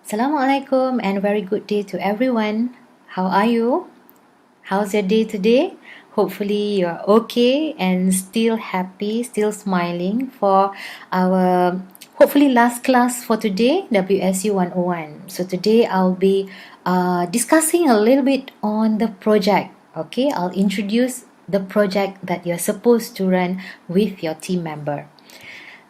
Assalamualaikum and very good day to everyone. How are you? How's your day today? Hopefully you're okay and still happy, still smiling for our hopefully last class for today, WSU 101. So today I'll be discussing a little bit on the project. Okay, I'll introduce the project that you're supposed to run with your team member.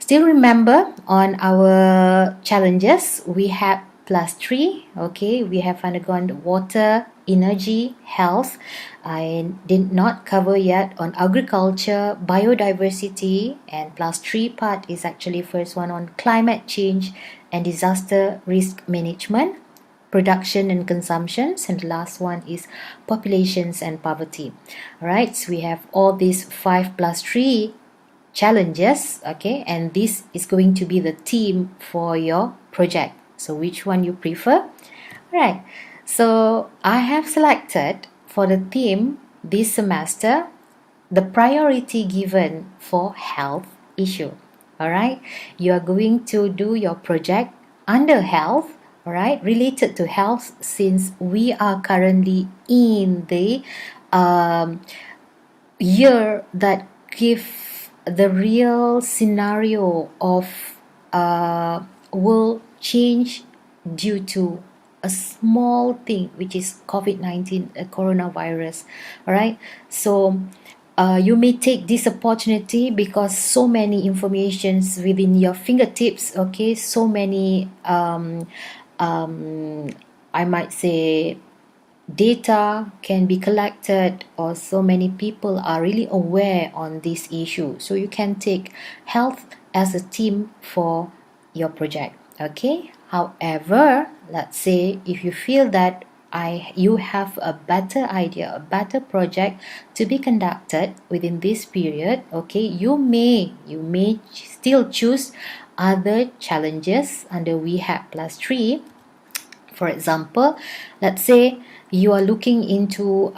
Still remember on our challenges, we had +3. Okay, we have undergone water, energy, health. I did not cover yet on agriculture, biodiversity, and +3 part is actually first one on climate change and disaster risk management, production and consumptions, and the last one is populations and poverty. All right, so we have all these 5+3 challenges, okay, and this is going to be the theme for your project. So which one you prefer? Right, so I have selected for the theme this semester the priority given for health issue. All right, you are going to do your project under health, all right, related to health, since we are currently in the year that give the real scenario of world change due to a small thing, which is COVID-19, a coronavirus. All right, so you may take this opportunity because so many informations within your fingertips. Okay, so many I might say data can be collected, or so many people are really aware on this issue, so you can take health as a theme for your project. Okay, however, let's say if you feel that you have a better idea, a better project to be conducted within this period, okay, you may still choose other challenges under we have +3. For example, let's say you are looking into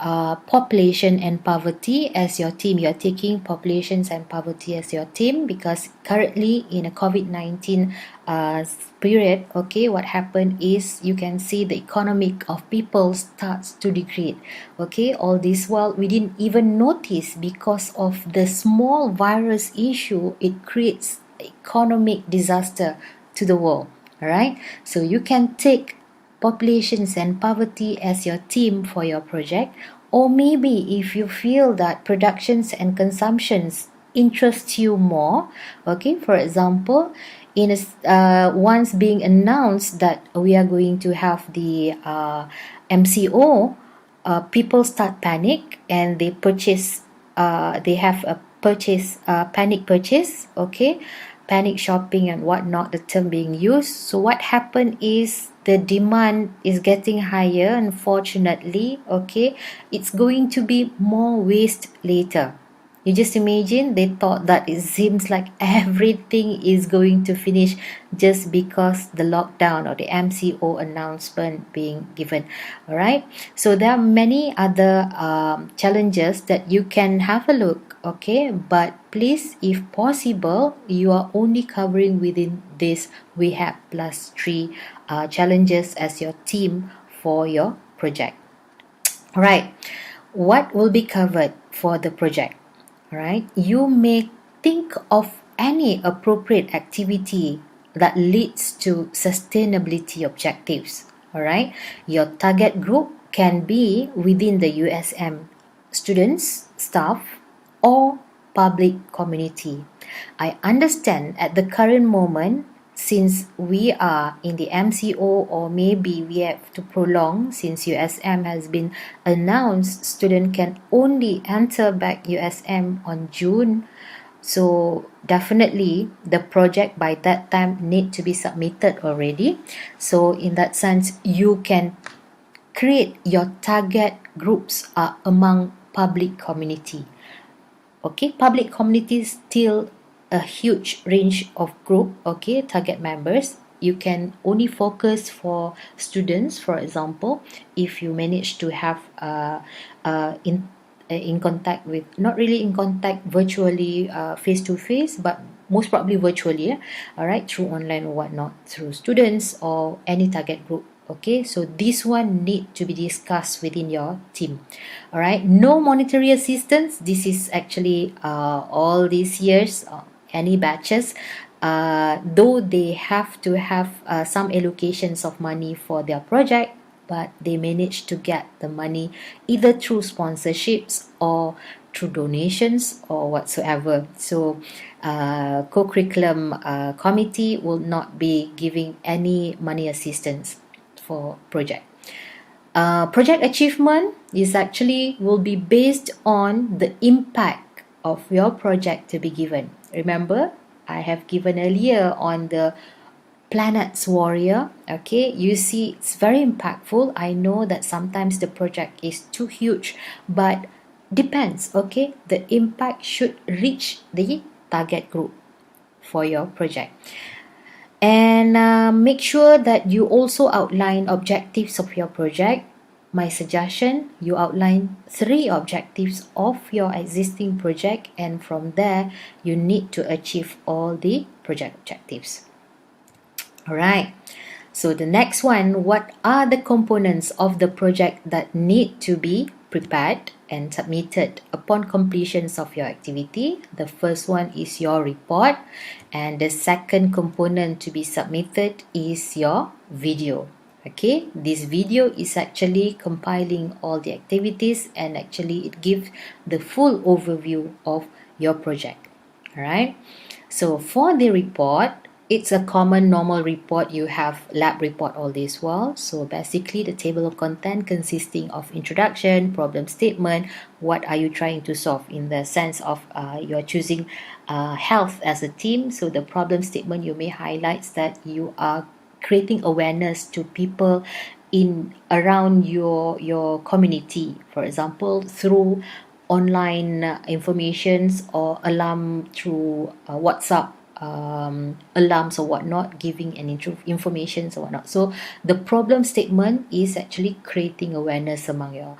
population and poverty as your theme. You're taking populations and poverty as your theme because currently in a COVID-19 period, okay, what happened is you can see the economic of people starts to degrade. Okay, all this while we didn't even notice because of the small virus issue, it creates economic disaster to the world. All right, so you can take populations and poverty as your theme for your project, or maybe if you feel that productions and consumptions interest you more, okay, for example, in once being announced that we are going to have the MCO, people start panic and they purchase, they have a purchase, panic purchase, okay, panic shopping and whatnot, the term being used. So what happened is the demand is getting higher, unfortunately, okay, it's going to be more waste later. You just imagine, they thought that it seems like everything is going to finish just because the lockdown or the MCO announcement being given. All right, so there are many other challenges that you can have a look, okay, but please, if possible, you are only covering within this we have +3 challenges as your theme for your project. All right, what will be covered for the project? All right, you may think of any appropriate activity that leads to sustainability objectives. All right, your target group can be within the USM students, staff, or public community. I understand at the current moment, since we are in the MCO, or maybe we have to prolong since USM has been announced, student can only enter back USM on June. So definitely the project by that time need to be submitted already. So in that sense, you can create your target groups among public community. Okay, public community is still a huge range of group, okay, target members. You can only focus for students, for example, if you manage to have in contact with, not really in contact virtually face to face, but most probably virtually, all right, through online or whatnot, through students or any target group. Okay, so this one need to be discussed within your team. All right, no monetary assistance. This is actually all these years, any batches, though they have to have some allocations of money for their project, but they manage to get the money either through sponsorships or through donations or whatsoever. So co-curriculum committee will not be giving any money assistance for project. Project achievement is actually will be based on the impact of your project to be given. Remember, I have given earlier on the planet's warrior. Okay, you see it's very impactful. I know that sometimes the project is too huge, but depends. Okay, the impact should reach the target group for your project. And make sure that you also outline objectives of your project. My suggestion, you outline 3 objectives of your existing project, and from there you need to achieve all the project objectives. All right, so the next one, what are the components of the project that need to be prepared and submitted upon completions of your activity? The first one is your report, and the second component to be submitted is your video. Okay, this video is actually compiling all the activities, and actually it gives the full overview of your project. All right, so for the report, it's a common normal report. You have lab report all this while. So basically the table of content consisting of introduction, problem statement, what are you trying to solve in the sense of you're choosing health as a theme. So the problem statement you may highlight that you are creating awareness to people in around your community, for example through online informations or alarm through WhatsApp alarms or whatnot, giving an information or whatnot. So the problem statement is actually creating awareness among your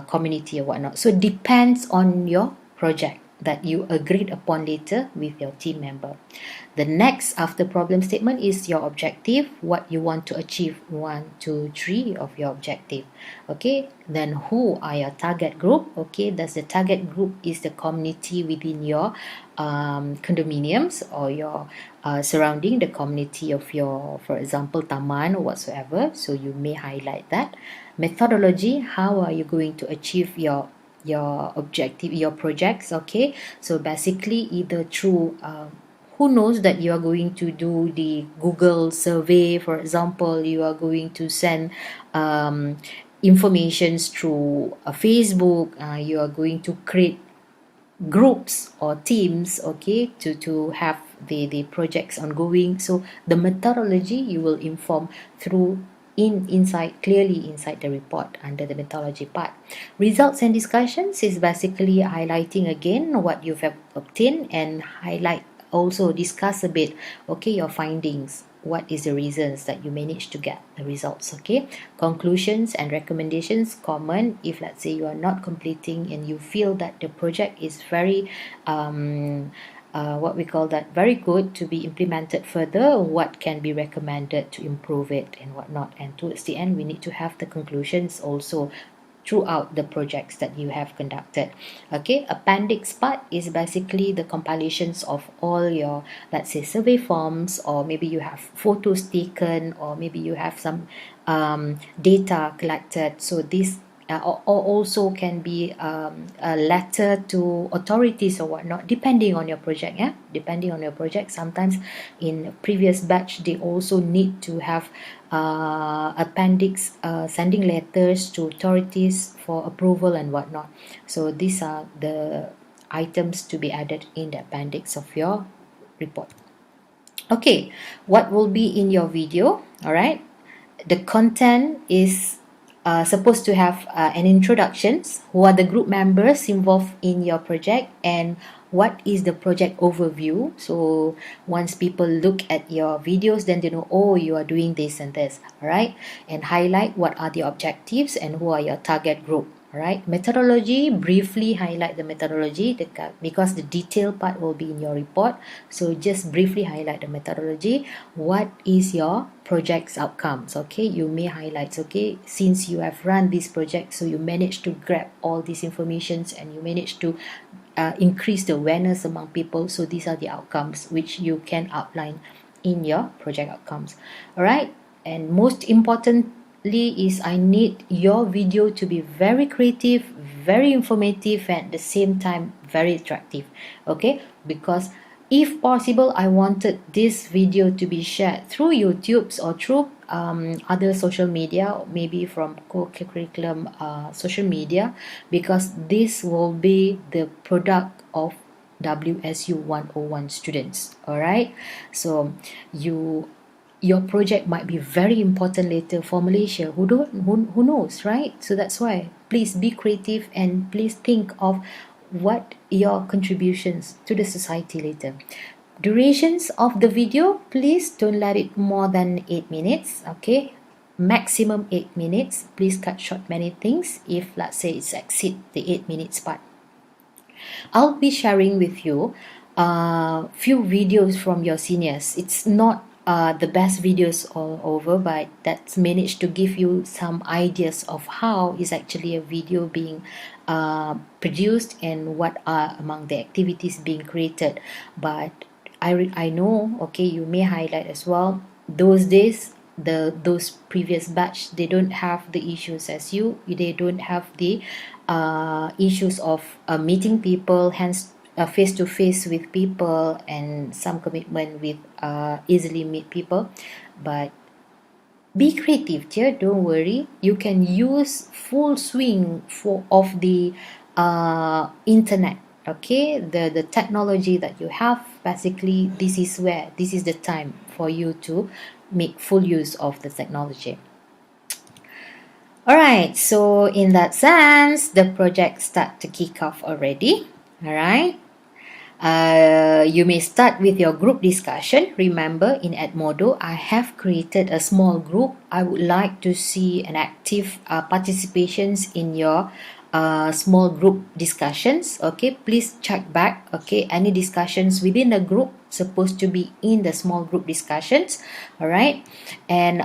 community or whatnot. So it depends on your project that you agreed upon later with your team member. The next after problem statement is your objective, what you want to achieve, 1, 2, 3 of your objective. Okay, then who are your target group? Okay, that's the target group is the community within your condominiums or your surrounding the community of your, for example, taman or whatsoever. So you may highlight that. Methodology, how are you going to achieve your objective, your projects? Okay, so basically either through who knows that you are going to do the Google survey, for example, you are going to send informations through Facebook, you are going to create groups or teams, okay, to have the projects ongoing. So the methodology you will inform through clearly inside the report under the methodology part. Results and discussions is basically highlighting again what you have obtained and highlight also discuss a bit, okay, your findings, what is the reasons that you managed to get the results. Okay, conclusions and recommendations common. If let's say you are not completing and you feel that the project is very what we call that very good to be implemented further, what can be recommended to improve it and whatnot. And towards the end we need to have the conclusions also throughout the projects that you have conducted. Okay, appendix part is basically the compilations of all your, let's say, survey forms, or maybe you have photos taken, or maybe you have some data collected. So this or also can be a letter to authorities or whatnot, depending on your project. Yeah, depending on your project. Sometimes in previous batch they also need to have appendix, sending letters to authorities for approval and whatnot. So these are the items to be added in the appendix of your report. Okay, what will be in your video? All right, the content is supposed to have an introduction, who are the group members involved in your project, and what is the project overview. So once people look at your videos, then they know, oh, you are doing this and this. All right, and highlight what are the objectives and who are your target group. Alright, methodology, briefly highlight the methodology because the detailed part will be in your report. So just briefly highlight the methodology. What is your project's outcomes? Okay, you may highlight, okay, since you have run this project, so you managed to grab all these informations and you managed to increase the awareness among people. So these are the outcomes which you can outline in your project outcomes. Alright, and most importantly is I need your video to be very creative, very informative, and at the same time very attractive. Okay, because if possible, I wanted this video to be shared through YouTube's or through other social media, maybe from co-curriculum social media, because this will be the product of WSU 101 students. Alright, so your project might be very important later for Malaysia. Who knows, right? So that's why please be creative and please think of what your contributions to the society later. Durations of the video, please don't let it more than 8 minutes. Okay, maximum 8 minutes. Please cut short many things if, let's say, it's exceed the 8 minutes part. I'll be sharing with you few videos from your seniors. It's not the best videos all over, but that's managed to give you some ideas of how is actually a video being produced and what are among the activities being created. But I know, okay, you may highlight as well, those days those previous batch, they don't have the issues as you, they don't have the issues of meeting people, hence face to face with people, and some commitment with easily meet people. But be creative, dear. Don't worry. You can use full swing of the internet. Okay, the technology that you have. Basically, this is the time for you to make full use of the technology. Alright, so in that sense, the project start to kick off already. Alright. You may start with your group discussion. Remember, in Edmodo, I have created a small group. I would like to see an active participations in your small group discussions. Okay, please check back. Okay, any discussions within the group supposed to be in the small group discussions. Alright, and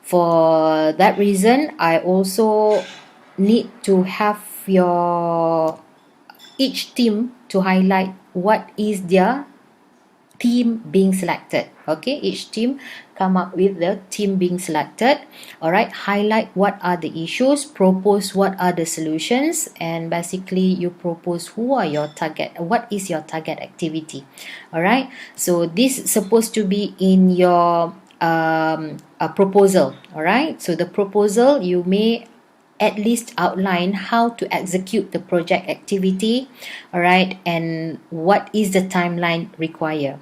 for that reason, I also need to have your each team to highlight what is their team being selected. Okay, each team come up with the team being selected. Alright, highlight what are the issues, propose what are the solutions, and basically you propose who are your target, what is your target activity. Alright, so this is supposed to be in your a proposal. Alright, so the proposal, you may at least outline how to execute the project activity, alright, and what is the timeline required.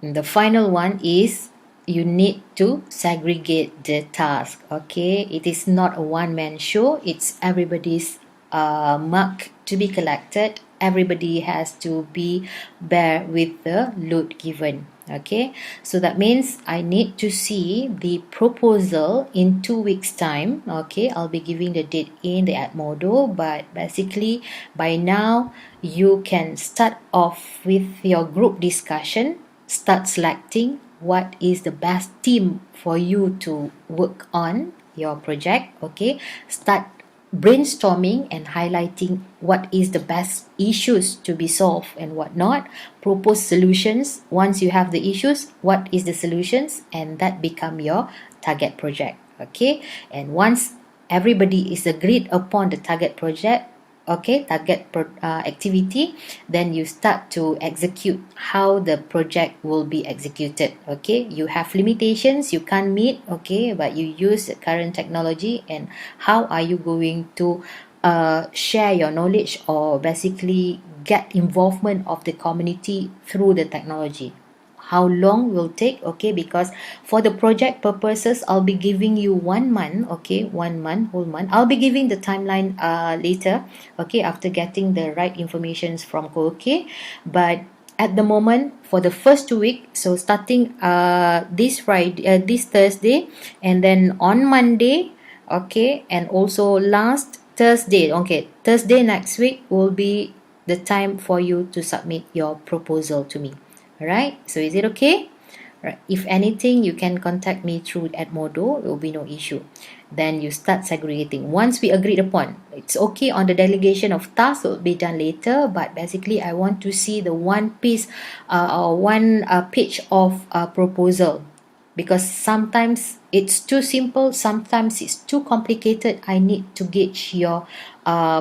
And the final one is you need to segregate the task. Okay, it is not a one-man show, it's everybody's mark to be collected. Everybody has to be bear with the load given. Okay, so that means I need to see the proposal in 2 weeks time. Okay, I'll be giving the date in the Edmodo, but basically by now you can start off with your group discussion, start selecting what is the best team for you to work on your project. Okay, start brainstorming and highlighting what is the best issues to be solved and what not. Propose solutions. Once you have the issues, what is the solutions, and that become your target project. Okay, and once everybody is agreed upon the target project, okay, activity, then you start to execute how the project will be executed. Okay, you have limitations you can't meet, okay, but you use the current technology, and how are you going to share your knowledge or basically get involvement of the community through the technology. How long will take? Okay, because for the project purposes, I'll be giving you 1 month. Okay, 1 month, whole month. I'll be giving the timeline later. Okay, after getting the right informations from co-okay. But at the moment for the first 2 weeks, so starting this Friday, this Thursday, and then on Monday, okay, and also last Thursday, okay, Thursday next week will be the time for you to submit your proposal to me. All right, so is it okay? Right. If anything, you can contact me through at Modo. It will be no issue. Then you start segregating. Once we agreed upon, it's okay on the delegation of tasks will be done later. But basically, I want to see the one piece or one page of proposal, because sometimes it's too simple, sometimes it's too complicated. I need to gauge your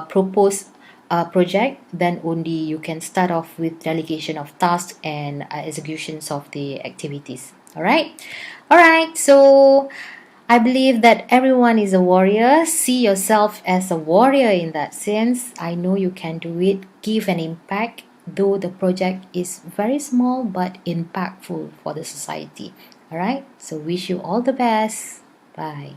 proposed project. Then only you can start off with delegation of tasks and executions of the activities. All right, so I believe that everyone is a warrior. See yourself as a warrior in that sense. I know you can do it. Give an impact, though the project is very small but impactful for the society. All right, so wish you all the best. Bye.